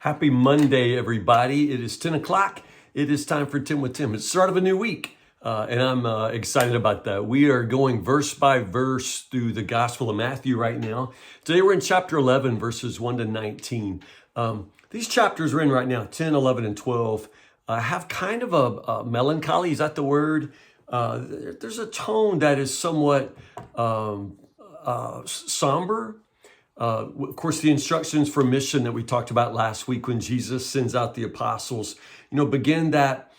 Happy Monday, everybody. It is 10 o'clock. It is time for 10 with Tim. It's the start of a new week, and I'm excited about that. We are going verse by verse through the Gospel of Matthew right now. Today we're in chapter 11, verses 1 to 19. These chapters we're in right now, 10, 11, and 12, have kind of a melancholy. Is that the word? There's a tone that is somewhat somber. Of course, the instructions for mission that we talked about last week when Jesus sends out the apostles, begin that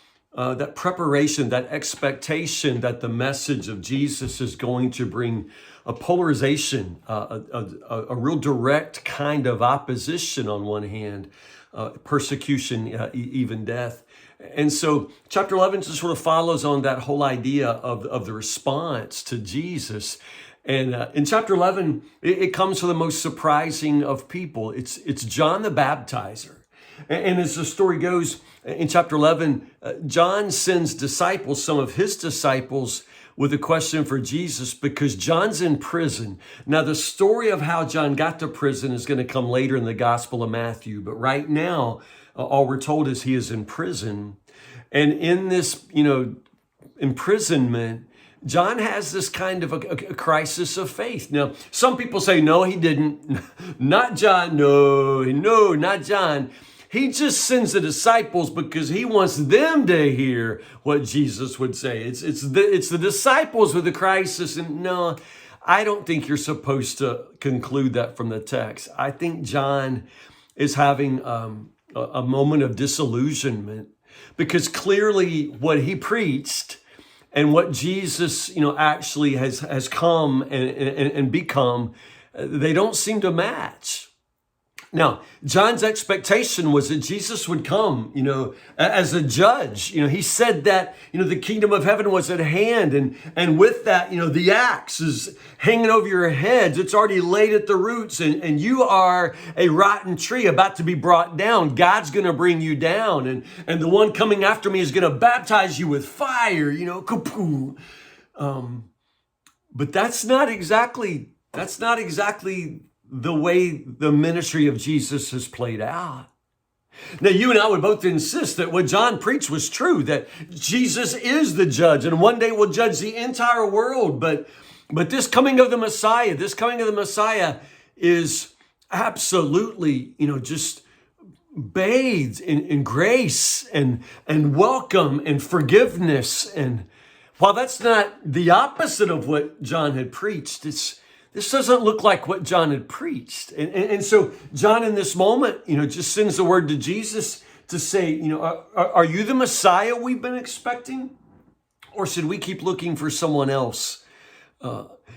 preparation, that expectation that the message of Jesus is going to bring a polarization, a real direct kind of opposition on one hand, persecution, even death. And so chapter 11 just sort of follows on that whole idea of the response to Jesus. And in chapter 11, it comes to the most surprising of people. It's John the Baptizer. And as the story goes, in chapter 11, John sends disciples, some of his disciples, with a question for Jesus because John's in prison. Now, the story of how John got to prison is going to come later in the Gospel of Matthew. But right now, all we're told is he is in prison. And in this, imprisonment, John has this kind of a crisis of faith. Now, some people say, no, he didn't. Not John. No, not John. He just sends the disciples because he wants them to hear what Jesus would say. It's the disciples with the crisis. And no, I don't think you're supposed to conclude that from the text. I think John is having a moment of disillusionment because clearly what he preached and what Jesus, actually has come and become, they don't seem to match. Now, John's expectation was that Jesus would come, as a judge. He said that, the kingdom of heaven was at hand. And with that, the axe is hanging over your heads. It's already laid at the roots. And you are a rotten tree about to be brought down. God's going to bring you down. And the one coming after me is going to baptize you with fire, kapoo. But that's not exactly the way the ministry of Jesus has played out. Now, you and I would both insist that what John preached was true, that Jesus is the judge and one day will judge the entire world. But this coming of the Messiah is absolutely, just bathed in grace and welcome and forgiveness. And while that's not the opposite of what John had preached, this doesn't look like what John had preached. And so John in this moment, just sends the word to Jesus to say, are you the Messiah we've been expecting? Or should we keep looking for someone else?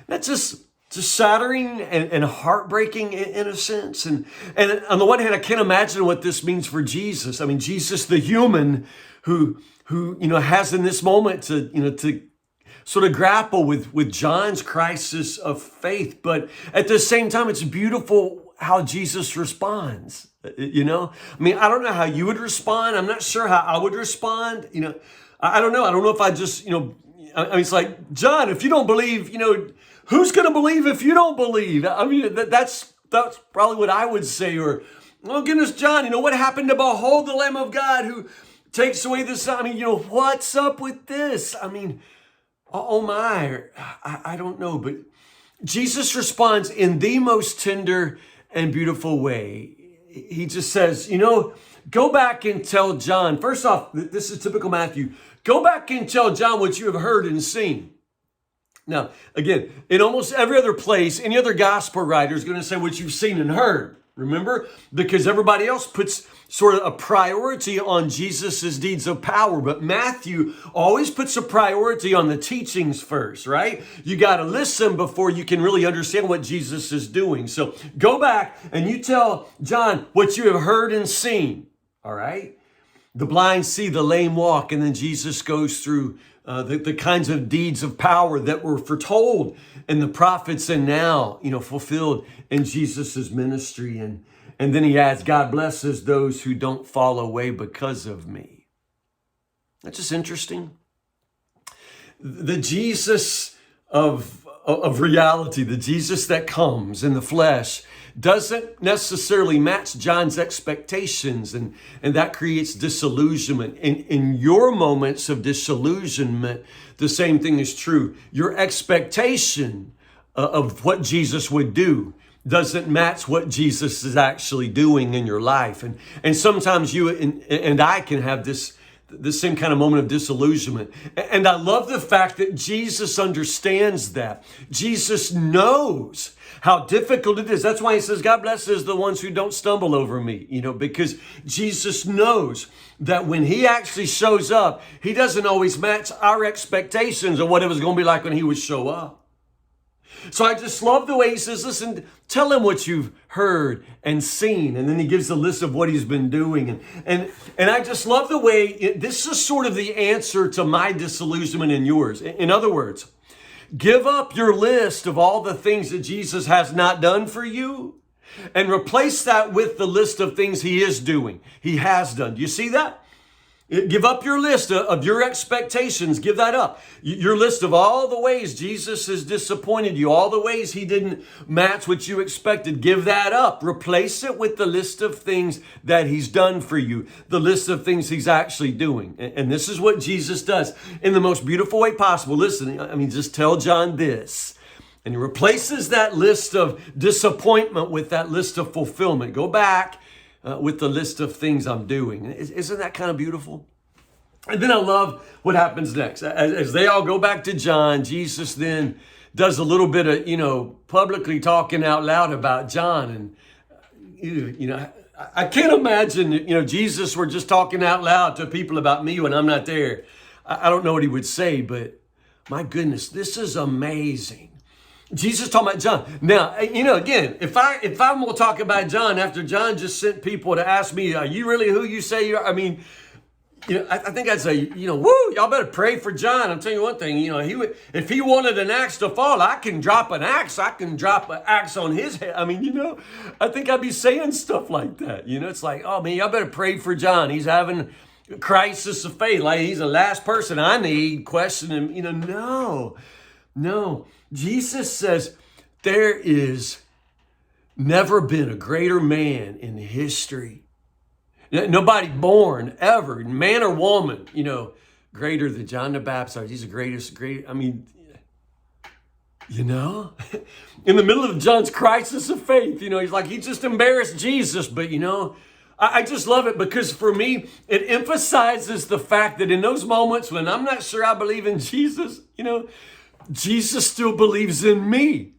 That's just shattering and heartbreaking in a sense. And on the one hand, I can't imagine what this means for Jesus. I mean, Jesus, the human who has in this moment to sort of grapple with John's crisis of faith. But at the same time, it's beautiful how Jesus responds, I mean, I don't know how you would respond. I'm not sure how I would respond. I don't know. I don't know if I just, it's like, John, if you don't believe, who's going to believe if you don't believe? I mean, that's probably what I would say. Or, oh goodness, John, what happened to behold the Lamb of God who takes away the sin? I mean, what's up with this? I mean, oh my, I don't know, but Jesus responds in the most tender and beautiful way. He just says, go back and tell John. First off, this is typical Matthew. Go back and tell John what you have heard and seen. Now, again, in almost every other place, any other gospel writer is going to say what you've seen and heard. Remember? Because everybody else puts sort of a priority on Jesus's deeds of power. But Matthew always puts a priority on the teachings first, right? You got to listen before you can really understand what Jesus is doing. So go back and you tell John what you have heard and seen, all right? The blind see, the lame walk, and then Jesus goes through the kinds of deeds of power that were foretold in the prophets and now, fulfilled in Jesus's ministry. And then he adds, God blesses those who don't fall away because of me. That's just interesting. The Jesus of reality, the Jesus that comes in the flesh, doesn't necessarily match John's expectations, and that creates disillusionment. In your moments of disillusionment, the same thing is true. Your expectation of what Jesus would do doesn't match what Jesus is actually doing in your life. And sometimes you and I can have this same kind of moment of disillusionment. And I love the fact that Jesus understands that. Jesus knows how difficult it is. That's why he says, God blesses the ones who don't stumble over me, because Jesus knows that when he actually shows up, he doesn't always match our expectations of what it was going to be like when he would show up. So I just love the way he says, listen, tell him what you've heard and seen. And then he gives a list of what he's been doing. And I just love the way, this is sort of the answer to my disillusionment and yours. In other words, give up your list of all the things that Jesus has not done for you and replace that with the list of things he is doing. He has done. Do you see that? Give up your list of your expectations. Give that up. Your list of all the ways Jesus has disappointed you, all the ways he didn't match what you expected. Give that up. Replace it with the list of things that he's done for you, the list of things he's actually doing. And this is what Jesus does in the most beautiful way possible. Listen, just tell John this. And he replaces that list of disappointment with that list of fulfillment. Go back with the list of things I'm doing. Isn't that kind of beautiful? And then I love what happens next. As they all go back to John, Jesus then does a little bit of, publicly talking out loud about John. And, I can't imagine, Jesus were just talking out loud to people about me when I'm not there. I don't know what he would say, but my goodness, this is amazing. Jesus talking about John. Now, again, if I'm going to talk about John after John just sent people to ask me, are you really who you say you are? I think I'd say, woo, y'all better pray for John. I'm telling you one thing, if he wanted an axe to fall, I can drop an axe. I can drop an axe on his head. I think I'd be saying stuff like that. It's like, oh man, y'all better pray for John. He's having a crisis of faith. Like he's the last person I need questioning him. No. Jesus says there is never been a greater man in history. Nobody born ever, man or woman, greater than John the Baptist. He's the greatest. In the middle of John's crisis of faith, he's like, he just embarrassed Jesus. But, I just love it because for me, it emphasizes the fact that in those moments when I'm not sure I believe in Jesus, Jesus still believes in me.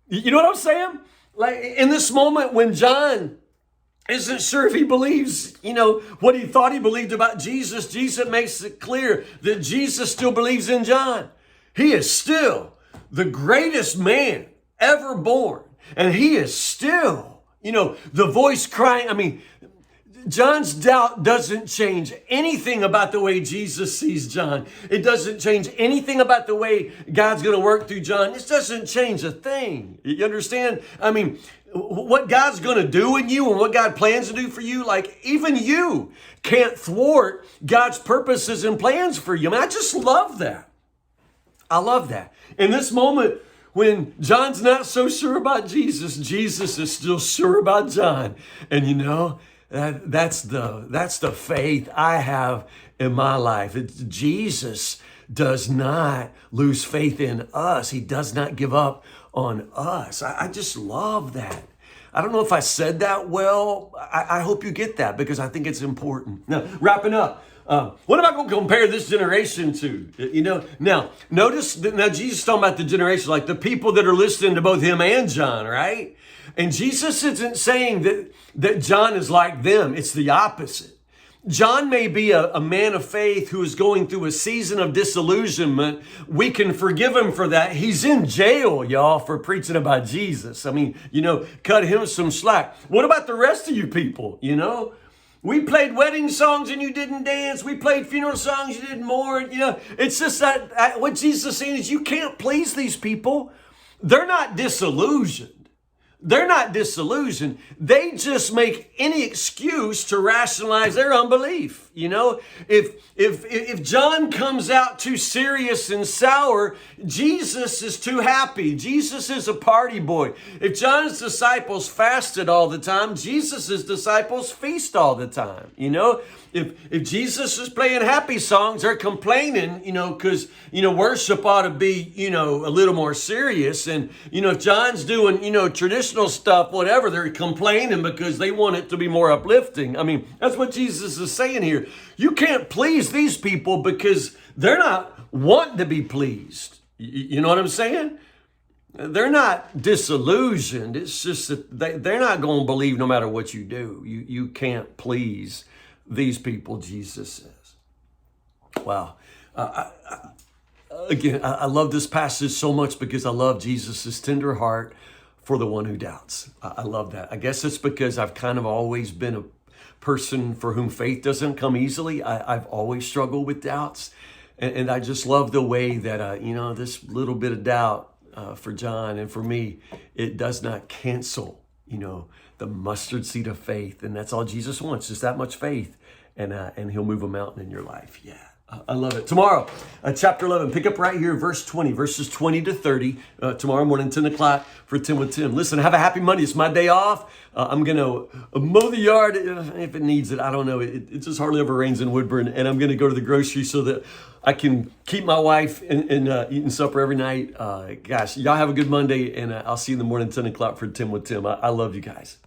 You know what I'm saying? Like in this moment when John isn't sure if he believes, what he thought he believed about Jesus, Jesus makes it clear that Jesus still believes in John. He is still the greatest man ever born. And he is still, the voice crying. John's doubt doesn't change anything about the way Jesus sees John. It doesn't change anything about the way God's going to work through John. This doesn't change a thing. You understand? What God's going to do in you and what God plans to do for you, like even you can't thwart God's purposes and plans for you. I just love that. I love that. In this moment, when John's not so sure about Jesus, Jesus is still sure about John. And that's the faith I have in my life. Jesus does not lose faith in us. He does not give up on us. I just love that. I don't know if I said that well. I hope you get that because I think it's important. Now, wrapping up. What am I going to compare this generation to? Now, notice that now Jesus is talking about the generation, like the people that are listening to both him and John, right? And Jesus isn't saying that John is like them. It's the opposite. John may be a man of faith who is going through a season of disillusionment. We can forgive him for that. He's in jail, y'all, for preaching about Jesus. Cut him some slack. What about the rest of you people, We played wedding songs and you didn't dance. We played funeral songs, you didn't mourn. It's just that what Jesus is saying is you can't please these people. They're not disillusioned. They just make any excuse to rationalize their unbelief. You know, if John comes out too serious and sour, Jesus is too happy. Jesus is a party boy. If John's disciples fasted all the time, Jesus's disciples feast all the time. You know, if Jesus is playing happy songs, they're complaining, you know, because, you know, worship ought to be, you know, a little more serious. And, you know, if John's doing, you know, traditional stuff, whatever, they're complaining because they want it to be more uplifting. I mean, that's what Jesus is saying here. You can't please these people because they're not wanting to be pleased. You know what I'm saying? They're not disillusioned. It's just that they're not going to believe no matter what you do. You can't please these people, Jesus says. Wow. Again, I love this passage so much because I love Jesus's tender heart for the one who doubts. I love that. I guess it's because I've kind of always been a person for whom faith doesn't come easily. I've always struggled with doubts. And I just love the way that, you know, this little bit of doubt for John and for me, it does not cancel, you know, the mustard seed of faith. And that's all Jesus wants, just that much faith. And he'll move a mountain in your life. Yeah. I love it. Tomorrow, chapter 11, pick up right here, verse 20, verses 20 to 30, tomorrow morning, 10 o'clock for 10 with Tim. Listen, have a happy Monday. It's my day off. I'm going to mow the yard if it needs it. I don't know. It just hardly ever rains in Woodburn. And I'm going to go to the grocery so that I can keep my wife and eating supper every night. Gosh, y'all have a good Monday. And I'll see you in the morning, 10 o'clock for 10 with Tim. I love you guys.